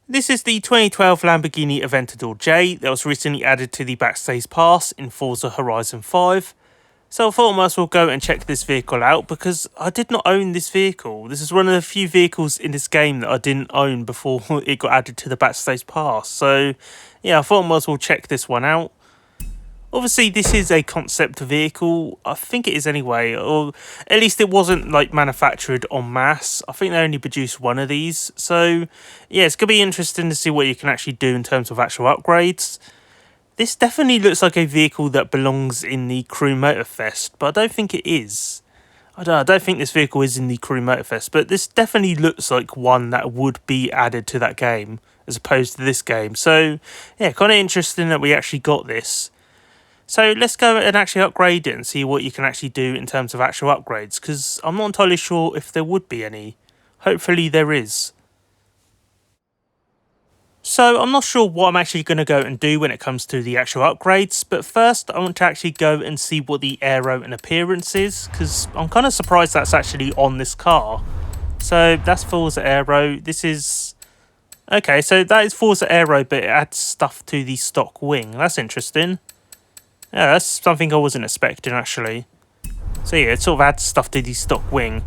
This is the 2012 Lamborghini Aventador J that was recently added to the backstage pass in Forza Horizon 5. So I thought I might as well go and check this vehicle out because I did not own this vehicle. This is one of the few vehicles in this game that I didn't own before it got added to the backstage pass. So yeah, I thought I might as well check this one out. Obviously, this is a concept vehicle. I think it is anyway, or at least it wasn't like manufactured en masse. I think they only produced one of these. So yeah, it's going to be interesting to see what you can actually do in terms of actual upgrades. This definitely looks like a vehicle that belongs in the Crew Motorfest, but I don't think it is. I don't think this vehicle is in the Crew Motorfest, but this definitely looks like one that would be added to that game as opposed to this game. So yeah, kind of interesting that we actually got this. So let's go and actually upgrade it and see what you can actually do in terms of actual upgrades, because I'm not entirely sure if there would be any. Hopefully there is. So I'm not sure what I'm actually going to go and do when it comes to the actual upgrades, but first I want to actually go and see what the aero and appearance is, because I'm kind of surprised that's actually on this car. So that's Forza Aero. This is... Okay, so that is Forza Aero, but it adds stuff to the stock wing. That's interesting. Yeah, that's something I wasn't expecting, actually. So yeah, it sort of adds stuff to the stock wing.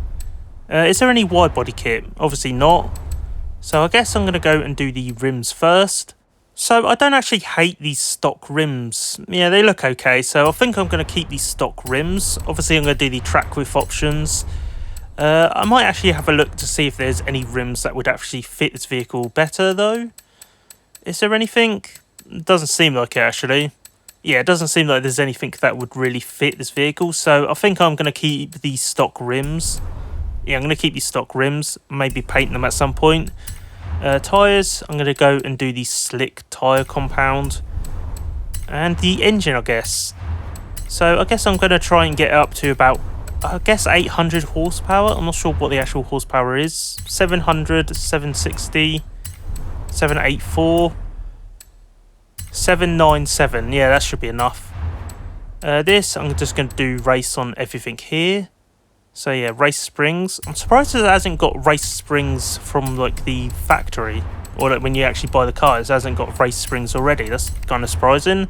Is there any wide body kit? Obviously not. So I guess I'm going to go and do the rims first. So I don't actually hate these stock rims. Yeah, they look okay. So I think I'm going to keep these stock rims. Obviously I'm going to do the track width options. I might actually have a look to see if there's any rims that would actually fit this vehicle better, though. Is there anything? Doesn't seem like it, actually. Yeah, it doesn't seem like there's anything that would really fit this vehicle, so I think I'm going to keep these stock rims. Yeah, I'm going to keep these stock rims, maybe paint them at some point. Tyres, I'm going to go and do the slick tyre compound. And the engine, I guess. So I guess I'm going to try and get up to about, I guess, 800 horsepower. I'm not sure what the actual horsepower is. 700, 760, 784... 797, yeah, that should be enough. This, I'm just going to do race on everything here. So yeah, race springs. I'm surprised it hasn't got race springs from like the factory, or like when you actually buy the car, it hasn't got race springs already. That's kind of surprising.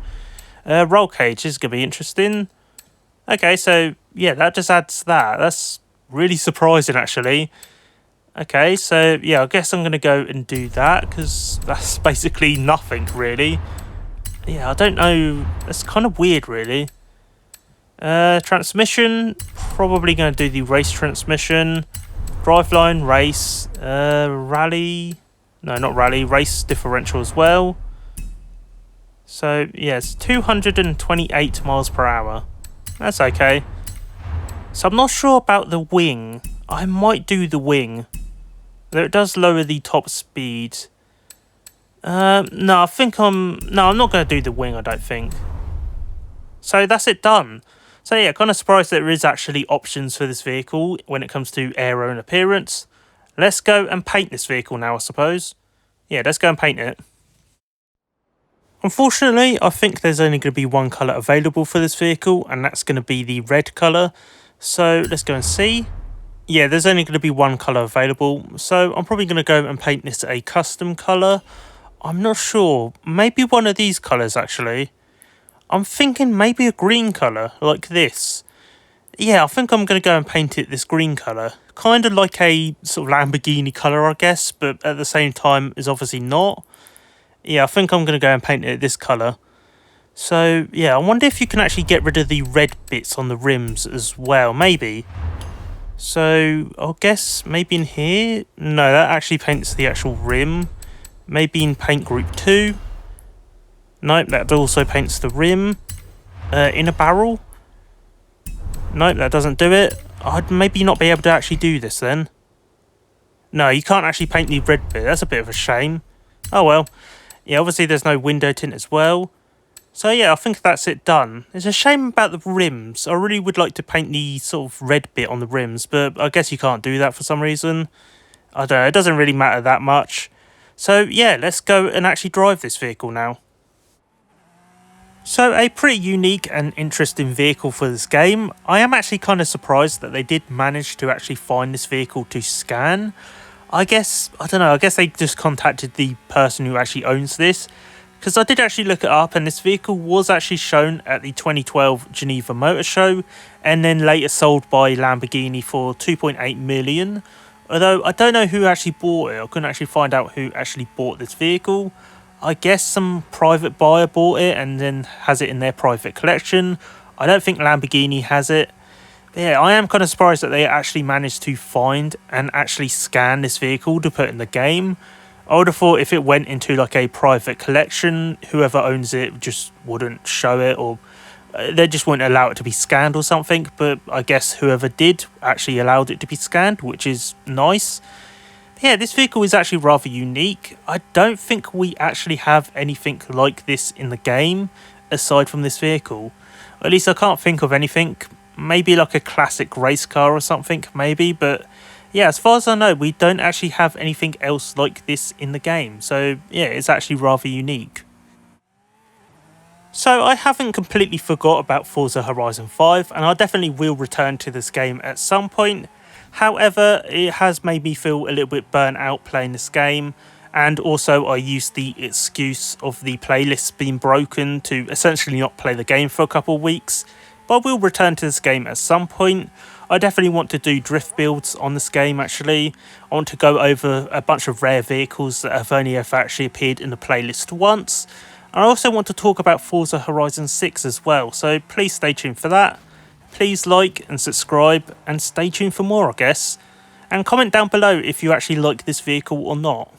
Roll cage is going to be interesting. Okay, so yeah, that just adds that. That's really surprising, actually. Okay, so yeah, I guess I'm going to go and do that, because that's basically nothing, really. Yeah, I don't know. That's kind of weird, really. Transmission, probably going to do the race transmission. Driveline, race. Rally. No, not rally. Race differential as well. So, yeah, it's 228 miles per hour. That's okay. So, I'm not sure about the wing. I might do the wing. Though it does lower the top speed. No, I think I'm not going to do the wing, I don't think. So that's it done. So yeah, kind of surprised that there is actually options for this vehicle when it comes to aero and appearance. Let's go and paint this vehicle now, I suppose. Yeah, let's go and paint it. Unfortunately, I think there's only going to be one colour available for this vehicle, and that's going to be the red colour. So let's go and see. Yeah, there's only going to be one colour available, so I'm probably going to go and paint this a custom colour. I'm not sure. Maybe one of these colours, actually. I'm thinking maybe a green colour, like this. Yeah, I think I'm going to go and paint it this green colour. Kind of like a sort of Lamborghini colour, I guess, but at the same time is obviously not. Yeah, I think I'm going to go and paint it this colour. So, yeah, I wonder if you can actually get rid of the red bits on the rims as well, maybe. So, I guess maybe in here? No, that actually paints the actual rim. Maybe in paint group 2. Nope, that also paints the rim. In a barrel. Nope, that doesn't do it. I'd maybe not be able to actually do this then. No, you can't actually paint the red bit. That's a bit of a shame. Oh well. Yeah, obviously there's no window tint as well. So yeah, I think that's it done. It's a shame about the rims. I really would like to paint the sort of red bit on the rims, but I guess you can't do that for some reason. I don't know, it doesn't really matter that much. So yeah, let's go and actually drive this vehicle now. So a pretty unique and interesting vehicle for this game. I am actually kind of surprised that they did manage to actually find this vehicle to scan. I guess, I don't know, I guess they just contacted the person who actually owns this. Because I did actually look it up, and this vehicle was actually shown at the 2012 Geneva Motor Show, and then later sold by Lamborghini for 2.8 million. Although I don't know who actually bought it. I couldn't actually find out who actually bought this vehicle. I guess some private buyer bought it and then has it in their private collection. I don't think Lamborghini has it. But yeah, I am kind of surprised that they actually managed to find and actually scan this vehicle to put in the game. I would have thought if it went into like a private collection, whoever owns it just wouldn't show it, or they just wouldn't allow it to be scanned or something. But I guess whoever did actually allowed it to be scanned, which is nice. Yeah, this vehicle is actually rather unique. I don't think we actually have anything like this in the game aside from this vehicle. At least I can't think of anything. Maybe like a classic race car or something, maybe, but yeah, as far as I know, we don't actually have anything else like this in the game. So yeah, it's actually rather unique. So I haven't completely forgot about Forza Horizon 5, and I definitely will return to this game at some point. However, it has made me feel a little bit burnt out playing this game, and also I used the excuse of the playlist being broken to essentially not play the game for a couple of weeks. But I will return to this game at some point. I definitely want to do drift builds on this game actually. I want to go over a bunch of rare vehicles that have only ever actually appeared in the playlist once. And I also want to talk about Forza Horizon 6 as well, so please stay tuned for that. Please like and subscribe and stay tuned for more, I guess. And comment down below if you actually like this vehicle or not.